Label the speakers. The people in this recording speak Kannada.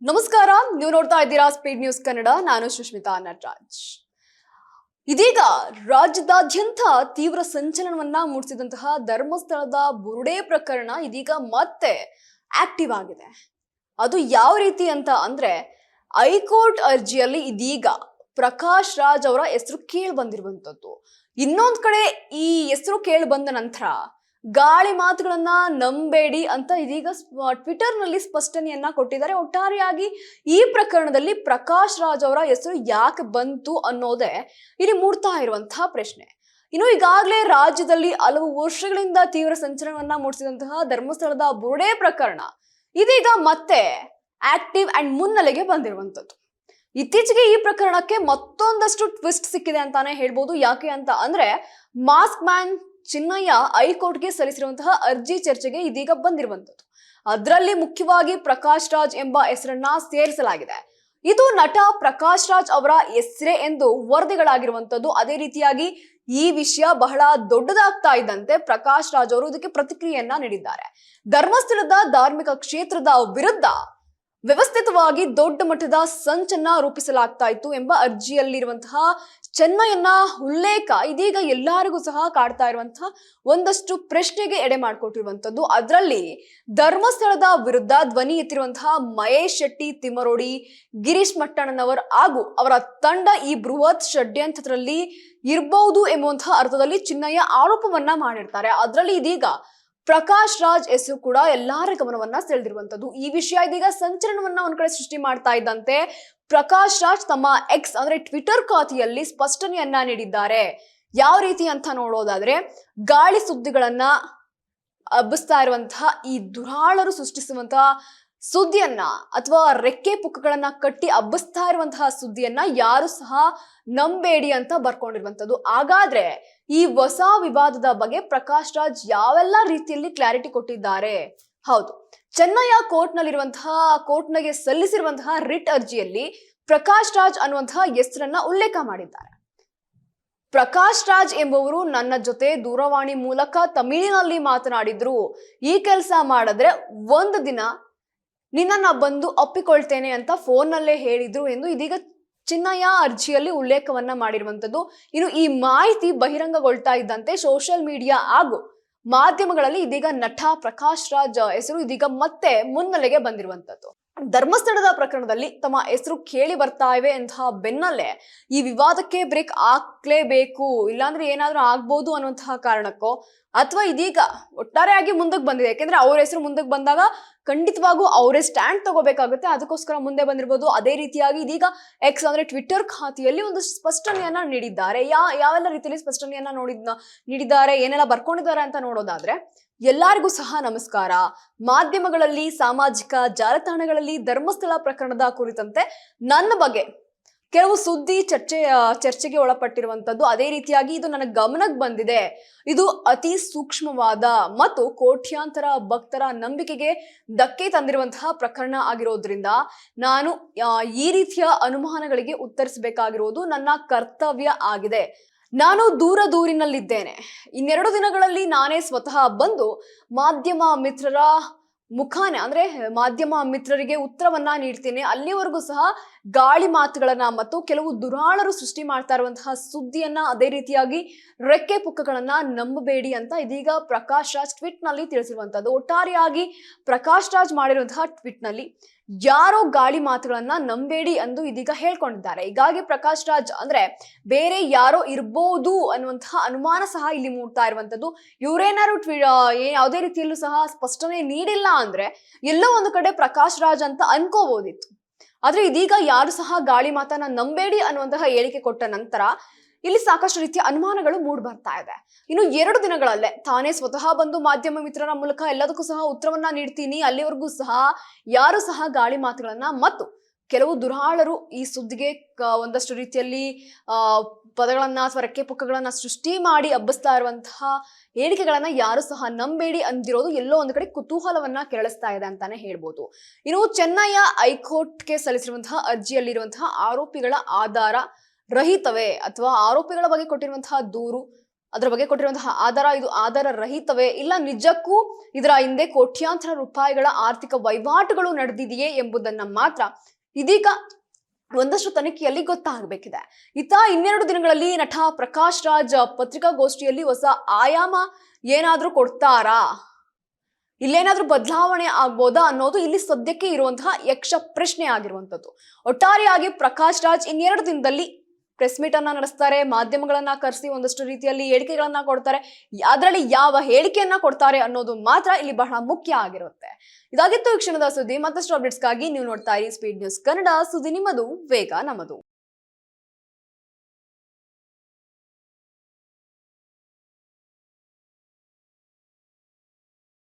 Speaker 1: ನಮಸ್ಕಾರ, ನೀವು ನೋಡ್ತಾ ಇದ್ದೀರಾ ಸ್ಪೀಡ್ ನ್ಯೂಸ್ ಕನ್ನಡ. ನಾನು ಸುಷ್ಮಿತಾ ನಟರಾಜ್. ಇದೀಗ ರಾಜ್ಯದಾದ್ಯಂತ ತೀವ್ರ ಸಂಚಲನವನ್ನ ಮೂಡಿಸಿದಂತಹ ಧರ್ಮಸ್ಥಳದ ಬುರುಡೆ ಪ್ರಕರಣ ಇದೀಗ ಮತ್ತೆ ಆಕ್ಟಿವ್ ಆಗಿದೆ. ಅದು ಯಾವ ರೀತಿ ಅಂತ ಅಂದ್ರೆ, ಹೈಕೋರ್ಟ್ ಅರ್ಜಿಯಲ್ಲಿ ಇದೀಗ ಪ್ರಕಾಶ್ ರಾಜ್ ಅವರ ಹೆಸರು ಕೇಳಿ ಬಂದಿರುವಂತದ್ದು. ಇನ್ನೊಂದ್ ಕಡೆ ಈ ಹೆಸರು ಕೇಳಿ ಬಂದ ನಂತರ ಗಾಳಿ ಮಾತುಗಳನ್ನ ನಂಬೇಡಿ ಅಂತ ಇದೀಗ ಟ್ವಿಟರ್ ನಲ್ಲಿ ಸ್ಪಷ್ಟನೆಯನ್ನ ಕೊಟ್ಟಿದ್ದಾರೆ. ಒಟ್ಟಾರೆಯಾಗಿ ಈ ಪ್ರಕರಣದಲ್ಲಿ ಪ್ರಕಾಶ್ ರಾಜ್ ಅವರ ಹೆಸರು ಯಾಕೆ ಬಂತು ಅನ್ನೋದೇ ಇಲ್ಲಿ ಮೂಡ್ತಾ ಇರುವಂತಹ ಪ್ರಶ್ನೆ. ಇನ್ನು ಈಗಾಗಲೇ ರಾಜ್ಯದಲ್ಲಿ ಹಲವು ವರ್ಷಗಳಿಂದ ತೀವ್ರ ಸಂಚಲನವನ್ನ ಮೂಡಿಸಿದಂತಹ ಧರ್ಮಸ್ಥಳದ ಬುರುಡೆ ಪ್ರಕರಣ ಇದೀಗ ಮತ್ತೆ ಆಕ್ಟಿವ್ ಅಂಡ್ ಮುನ್ನೆಲೆಗೆ ಬಂದಿರುವಂತದ್ದು. ಇತ್ತೀಚೆಗೆ ಈ ಪ್ರಕರಣಕ್ಕೆ ಮತ್ತೊಂದಷ್ಟು ಟ್ವಿಸ್ಟ್ ಸಿಕ್ಕಿದೆ ಅಂತಾನೆ ಹೇಳ್ಬೋದು. ಯಾಕೆ ಅಂತ ಅಂದ್ರೆ, ಮಾಸ್ಕ್ ಮ್ಯಾನ್ ಚಿನ್ನಯ್ಯ ಹೈಕೋರ್ಟ್ಗೆ ಸಲ್ಲಿಸಿರುವಂತಹ ಅರ್ಜಿ ಚರ್ಚೆಗೆ ಇದೀಗ ಬಂದಿರುವಂತದ್ದು. ಅದರಲ್ಲಿ ಮುಖ್ಯವಾಗಿ ಪ್ರಕಾಶ್ ರಾಜ್ ಎಂಬ ಹೆಸರನ್ನ ಸೇರಿಸಲಾಗಿದೆ. ಇದು ನಟ ಪ್ರಕಾಶ್ ರಾಜ್ ಅವರ ಹೆಸರೇ ಎಂದು ವರದಿಗಳಾಗಿರುವಂತದ್ದು. ಅದೇ ರೀತಿಯಾಗಿ ಈ ವಿಷಯ ಬಹಳ ದೊಡ್ಡದಾಗ್ತಾ ಇದ್ದಂತೆ ಪ್ರಕಾಶ್ ರಾಜ್ ಅವರು ಇದಕ್ಕೆ ಪ್ರತಿಕ್ರಿಯೆಯನ್ನ ನೀಡಿದ್ದಾರೆ. ಧರ್ಮಸ್ಥಳದ ಧಾರ್ಮಿಕ ಕ್ಷೇತ್ರದ ವಿರುದ್ಧ ವ್ಯವಸ್ಥಿತವಾಗಿ ದೊಡ್ಡ ಮಟ್ಟದ ಸಂಚನ್ನ ರೂಪಿಸಲಾಗ್ತಾ ಇತ್ತು ಎಂಬ ಅರ್ಜಿಯಲ್ಲಿರುವಂತಹ ಚೆನ್ನಯ್ಯನ ಉಲ್ಲೇಖ ಇದೀಗ ಎಲ್ಲರಿಗೂ ಸಹ ಕಾಡ್ತಾ ಇರುವಂತಹ ಒಂದಷ್ಟು ಪ್ರಶ್ನೆಗೆ ಎಡೆ ಮಾಡಿಕೊಟ್ಟಿರುವಂತದ್ದು. ಅದರಲ್ಲಿ ಧರ್ಮಸ್ಥಳದ ವಿರುದ್ಧ ಧ್ವನಿ ಎತ್ತಿರುವಂತಹ ಮಹೇಶ್ ಶೆಟ್ಟಿ ತಿಮ್ಮರೋಡಿ, ಗಿರೀಶ್ ಮಟ್ಟಣ್ಣನವರ್ ಹಾಗೂ ಅವರ ತಂಡ ಈ ಬೃಹತ್ ಷಡ್ಯಂತ್ರದಲ್ಲಿ ಇರಬಹುದು ಎಂಬುವಂತಹ ಅರ್ಥದಲ್ಲಿ ಚಿನ್ನಯ್ಯ ಆರೋಪವನ್ನ ಮಾಡಿರ್ತಾರೆ. ಅದರಲ್ಲಿ ಇದೀಗ ಪ್ರಕಾಶ್ ರಾಜ್ ಹೆಸರು ಕೂಡ ಎಲ್ಲರ ಗಮನವನ್ನ ಸೆಳೆದಿರುವಂತದ್ದು. ಈ ವಿಷಯ ಇದೀಗ ಸಂಚಲನವನ್ನ ಒಂದ್ ಕಡೆ ಸೃಷ್ಟಿ ಮಾಡ್ತಾ ಇದ್ದಂತೆ ಪ್ರಕಾಶ್ ರಾಜ್ ತಮ್ಮ ಎಕ್ಸ್ ಅಂದ್ರೆ ಟ್ವಿಟರ್ ಖಾತೆಯಲ್ಲಿ ಸ್ಪಷ್ಟನೆಯನ್ನ ನೀಡಿದ್ದಾರೆ. ಯಾವ ರೀತಿ ಅಂತ ನೋಡೋದಾದ್ರೆ, ಗಾಳಿ ಸುದ್ದಿಗಳನ್ನ ಹಬ್ಬಿಸ್ತಾ ಇರುವಂತಹ ಈ ದುರಾಳರು ಸೃಷ್ಟಿಸುವಂತಹ ಸುದ್ದಿಯನ್ನ ಅಥವಾ ರೆಕ್ಕೆ ಪುಕ್ಕಗಳನ್ನ ಕಟ್ಟಿ ಹಬ್ಬಿಸ್ತಾ ಇರುವಂತಹ ಸುದ್ದಿಯನ್ನ ಯಾರು ಸಹ ನಂಬೇಡಿ ಅಂತ ಬರ್ಕೊಂಡಿರುವಂತದ್ದು. ಹಾಗಾದ್ರೆ ಈ ಹೊಸ ವಿವಾದದ ಬಗ್ಗೆ ಪ್ರಕಾಶ್ ರಾಜ್ ಯಾವೆಲ್ಲ ರೀತಿಯಲ್ಲಿ ಕ್ಲಾರಿಟಿ ಕೊಟ್ಟಿದ್ದಾರೆ? ಹೌದು, ಚೆನ್ನಯ್ಯ ಕೋರ್ಟ್ನಗೆ ಸಲ್ಲಿಸಿರುವಂತಹ ರಿಟ್ ಅರ್ಜಿಯಲ್ಲಿ ಪ್ರಕಾಶ್ ರಾಜ್ ಅನ್ನುವಂತಹ ಹೆಸರನ್ನ ಉಲ್ಲೇಖ ಮಾಡಿದ್ದಾರೆ. ಪ್ರಕಾಶ್ ರಾಜ್ ಎಂಬುವರು ನನ್ನ ಜೊತೆ ದೂರವಾಣಿ ಮೂಲಕ ತಮಿಳಿನಲ್ಲಿ ಮಾತನಾಡಿದ್ರು. ಈ ಕೆಲಸ ಮಾಡಿದ್ರೆ ಒಂದು ದಿನ ನಿನ್ನ ಬಂದು ಒಪ್ಪಿಕೊಳ್ತೇನೆ ಅಂತ ಫೋನ್ನಲ್ಲೇ ಹೇಳಿದ್ರು ಎಂದು ಇದೀಗ ಚಿನ್ನಯ್ಯ ಅರ್ಜಿಯಲ್ಲಿ ಉಲ್ಲೇಖವನ್ನ ಮಾಡಿರುವಂತದ್ದು. ಇನ್ನು ಈ ಮಾಹಿತಿ ಬಹಿರಂಗಗೊಳ್ತಾ ಇದ್ದಂತೆ ಸೋಷಿಯಲ್ ಮೀಡಿಯಾ ಹಾಗೂ ಮಾಧ್ಯಮಗಳಲ್ಲಿ ಇದೀಗ ನಟ ಪ್ರಕಾಶ್ ರಾಜ್ ಹೆಸರು ಇದೀಗ ಮತ್ತೆ ಮುನ್ನೆಲೆಗೆ ಬಂದಿರುವಂತದ್ದು. ಧರ್ಮಸ್ಥಳದ ಪ್ರಕರಣದಲ್ಲಿ ತಮ್ಮ ಹೆಸರು ಕೇಳಿ ಬರ್ತಾ ಇವೆ ಅಂತಹ ಬೆನ್ನಲ್ಲೇ ಈ ವಿವಾದಕ್ಕೆ ಬ್ರೇಕ್ ಹಾಕ್ಲೇಬೇಕು, ಇಲ್ಲಾಂದ್ರೆ ಏನಾದ್ರೂ ಆಗ್ಬೋದು ಅನ್ನುವಂತಹ ಕಾರಣಕ್ಕೋ ಅಥವಾ ಇದೀಗ ಒಟ್ಟಾರೆಯಾಗಿ ಮುಂದಕ್ಕೆ ಬಂದಿದೆ. ಯಾಕೆಂದ್ರೆ ಅವ್ರ ಹೆಸರು ಮುಂದಕ್ಕೆ ಬಂದಾಗ ಖಂಡಿತವಾಗೂ ಅವರೇ ಸ್ಟ್ಯಾಂಡ್ ತಗೋಬೇಕಾಗುತ್ತೆ, ಅದಕ್ಕೋಸ್ಕರ ಮುಂದೆ ಬಂದಿರ್ಬೋದು. ಅದೇ ರೀತಿಯಾಗಿ ಇದೀಗ ಎಕ್ಸ್ ಅಂದ್ರೆ ಟ್ವಿಟರ್ ಖಾತೆಯಲ್ಲಿ ಒಂದು ಸ್ಪಷ್ಟನೆಯನ್ನ ನೀಡಿದ್ದಾರೆ. ಯಾವೆಲ್ಲ ರೀತಿಯಲ್ಲಿ ಸ್ಪಷ್ಟನೆಯನ್ನ ನೀಡಿದ್ದಾರೆ, ಏನೆಲ್ಲ ಬರ್ಕೊಂಡಿದ್ದಾರೆ ಅಂತ ನೋಡೋದಾದ್ರೆ, ಎಲ್ಲರಿಗೂ ಸಹ ನಮಸ್ಕಾರ. ಮಾಧ್ಯಮಗಳಲ್ಲಿ, ಸಾಮಾಜಿಕ ಜಾಲತಾಣಗಳಲ್ಲಿ ಧರ್ಮಸ್ಥಳ ಪ್ರಕರಣದ ಕುರಿತಂತೆ ನನ್ನ ಬಗ್ಗೆ ಕೆಲವು ಸುದ್ದಿ ಚರ್ಚೆಗೆ ಒಳಪಟ್ಟಿರುವಂತದ್ದು. ಅದೇ ರೀತಿಯಾಗಿ ಇದು ನನ್ನ ಗಮನಕ್ಕೆ ಬಂದಿದೆ. ಇದು ಅತಿ ಸೂಕ್ಷ್ಮವಾದ ಮತ್ತು ಕೋಟ್ಯಾಂತರ ಭಕ್ತರ ನಂಬಿಕೆಗೆ ಧಕ್ಕೆ ತಂದಿರುವಂತಹ ಪ್ರಕರಣ ಆಗಿರೋದ್ರಿಂದ ನಾನು ಈ ರೀತಿಯ ಅನುಮಾನಗಳಿಗೆ ಉತ್ತರಿಸಬೇಕಾಗಿರುವುದು ನನ್ನ ಕರ್ತವ್ಯ ಆಗಿದೆ. ನಾನು ದೂರಿನಲ್ಲಿದ್ದೇನೆ. ಇನ್ನೆರಡು ದಿನಗಳಲ್ಲಿ ನಾನೇ ಸ್ವತಃ ಬಂದು ಮಾಧ್ಯಮ ಮಿತ್ರರ ಮುಖಾನೆ ಅಂದ್ರೆ ಮಾಧ್ಯಮ ಮಿತ್ರರಿಗೆ ಉತ್ತರವನ್ನ ನೀಡ್ತೇನೆ. ಅಲ್ಲಿವರೆಗೂ ಸಹ ಗಾಳಿ ಮಾತುಗಳನ್ನ ಮತ್ತು ಕೆಲವು ದುರಾಳರು ಸೃಷ್ಟಿ ಮಾಡ್ತಾ ಇರುವಂತಹ ಸುದ್ದಿಯನ್ನ, ಅದೇ ರೀತಿಯಾಗಿ ರೆಕ್ಕೆ ಪುಕ್ಕಗಳನ್ನ ನಂಬಬೇಡಿ ಅಂತ ಇದೀಗ ಪ್ರಕಾಶ್ ರಾಜ್ ಟ್ವೀಟ್ ನಲ್ಲಿ ತಿಳಿಸಿರುವಂತದ್ದು. ಒಟ್ಟಾರೆಯಾಗಿ ಪ್ರಕಾಶ್ ರಾಜ್ ಮಾಡಿರುವಂತಹ ಟ್ವೀಟ್ ನಲ್ಲಿ ಯಾರೋ ಗಾಳಿ ಮಾತುಗಳನ್ನ ನಂಬೇಡಿ ಎಂದು ಇದೀಗ ಹೇಳ್ಕೊಂಡಿದ್ದಾರೆ. ಹೀಗಾಗಿ ಪ್ರಕಾಶ್ ರಾಜ್ ಅಂದ್ರೆ ಬೇರೆ ಯಾರೋ ಇರ್ಬೋದು ಅನ್ನುವಂತಹ ಅನುಮಾನ ಸಹ ಇಲ್ಲಿ ಮೂಡ್ತಾ ಇರುವಂತದ್ದು. ಇವರೇನಾದ್ರು ಯಾವುದೇ ರೀತಿಯಲ್ಲೂ ಸಹ ಸ್ಪಷ್ಟನೆ ನೀಡಿಲ್ಲ ಅಂದ್ರೆ ಎಲ್ಲೋ ಒಂದು ಕಡೆ ಪ್ರಕಾಶ್ ರಾಜ್ ಅಂತ ಅನ್ಕೋಬಹುದಿತ್ತು. ಆದ್ರೆ ಇದೀಗ ಯಾರು ಸಹ ಗಾಳಿ ಮಾತನ್ನ ನಂಬೇಡಿ ಅನ್ನುವಂತಹ ಹೇಳಿಕೆ ಕೊಟ್ಟ ನಂತರ ಇಲ್ಲಿ ಸಾಕಷ್ಟು ರೀತಿಯ ಅನುಮಾನಗಳು ಮೂಡ್ ಬರ್ತಾ ಇದೆ. ಇನ್ನು 2 ದಿನಗಳಲ್ಲೇ ತಾನೇ ಸ್ವತಃ ಬಂದು ಮಾಧ್ಯಮ ಮಿತ್ರರ ಮೂಲಕ ಎಲ್ಲದಕ್ಕೂ ಸಹ ಉತ್ತರವನ್ನ ನೀಡ್ತೀನಿ. ಅಲ್ಲಿವರೆಗೂ ಸಹ ಯಾರು ಸಹ ಗಾಳಿ ಮಾತುಗಳನ್ನ ಮತ್ತು ಕೆಲವು ದುರಾಳರು ಈ ಸುದ್ದಿಗೆ ಒಂದಷ್ಟು ರೀತಿಯಲ್ಲಿ ಪದಗಳನ್ನ ಅಥವಾ ರೆಕ್ಕೆ ಪುಕ್ಕಗಳನ್ನ ಸೃಷ್ಟಿ ಮಾಡಿ ಹಬ್ಬಿಸ್ತಾ ಇರುವಂತಹ ಹೇಳಿಕೆಗಳನ್ನ ಯಾರು ಸಹ ನಂಬೇಡಿ ಅಂದಿರೋದು ಎಲ್ಲೋ ಒಂದು ಕಡೆ ಕುತೂಹಲವನ್ನ ಕೆರಳಿಸ್ತಾ ಇದೆ ಅಂತಾನೆ ಹೇಳ್ಬೋದು. ಇನ್ನು ಚೆನ್ನಯ್ಯ ಹೈಕೋರ್ಟ್ಗೆ ಸಲ್ಲಿಸಿರುವಂತಹ ಅರ್ಜಿಯಲ್ಲಿರುವಂತಹ ಆರೋಪಿಗಳ ಆಧಾರ ರಹಿತವೇ ಅಥವಾ ಆರೋಪಿಗಳ ಬಗ್ಗೆ ಕೊಟ್ಟಿರುವಂತಹ ದೂರು ಅದರ ಬಗ್ಗೆ ಕೊಟ್ಟಿರುವಂತಹ ಆಧಾರ ಇದು ಆಧಾರ ರಹಿತವೇ, ಇಲ್ಲ ನಿಜಕ್ಕೂ ಇದರ ಹಿಂದೆ ಕೋಟ್ಯಾಂತರ ರೂಪಾಯಿಗಳ ಆರ್ಥಿಕ ವಹಿವಾಟುಗಳು ನಡೆದಿದೆಯೇ ಎಂಬುದನ್ನ ಮಾತ್ರ ಇದೀಗ ಒಂದಷ್ಟು ತನಿಖೆಯಲ್ಲಿ ಗೊತ್ತಾಗಬೇಕಿದೆ. ಇನ್ನೆರಡು ದಿನಗಳಲ್ಲಿ ನಟ ಪ್ರಕಾಶ್ ರಾಜ್ ಪತ್ರಿಕಾಗೋಷ್ಠಿಯಲ್ಲಿ ಹೊಸ ಆಯಾಮ ಏನಾದ್ರೂ ಕೊಡ್ತಾರಾ, ಇಲ್ಲೇನಾದ್ರೂ ಬದಲಾವಣೆ ಆಗ್ಬೋದಾ ಅನ್ನೋದು ಇಲ್ಲಿ ಸದ್ಯಕ್ಕೆ ಇರುವಂತಹ ಯಕ್ಷ ಪ್ರಶ್ನೆ ಆಗಿರುವಂತದ್ದು. ಒಟ್ಟಾರೆಯಾಗಿ ಪ್ರಕಾಶ್ ರಾಜ್ ಇನ್ನೆರಡು ದಿನದಲ್ಲಿ ಪ್ರೆಸ್ ಮೀಟ್ ಅನ್ನ ನಡೆಸ್ತಾರೆ, ಮಾಧ್ಯಮಗಳನ್ನ ಕರೆಸಿ ಒಂದಷ್ಟು ರೀತಿಯಲ್ಲಿ ಹೇಳಿಕೆಗಳನ್ನ ಕೊಡ್ತಾರೆ. ಅದರಲ್ಲಿ ಯಾವ ಹೇಳಿಕೆಯನ್ನ ಕೊಡ್ತಾರೆ ಅನ್ನೋದು ಮಾತ್ರ ಇಲ್ಲಿ ಬಹಳ ಮುಖ್ಯ ಆಗಿರುತ್ತೆ. ಇದಾಗಿತ್ತು ಈ ಕ್ಷಣದ ಸುದ್ದಿ. ಮತ್ತಷ್ಟು ಅಪ್ಡೇಟ್ಸ್ಗಾಗಿ ನೀವು ನೋಡ್ತಾ ಇರಿ ಸ್ಪೀಡ್ ನ್ಯೂಸ್ ಕನ್ನಡ. ಸುದ್ದಿ ನಿಮ್ಮದು, ವೇಗ ನಮ್ಮದು.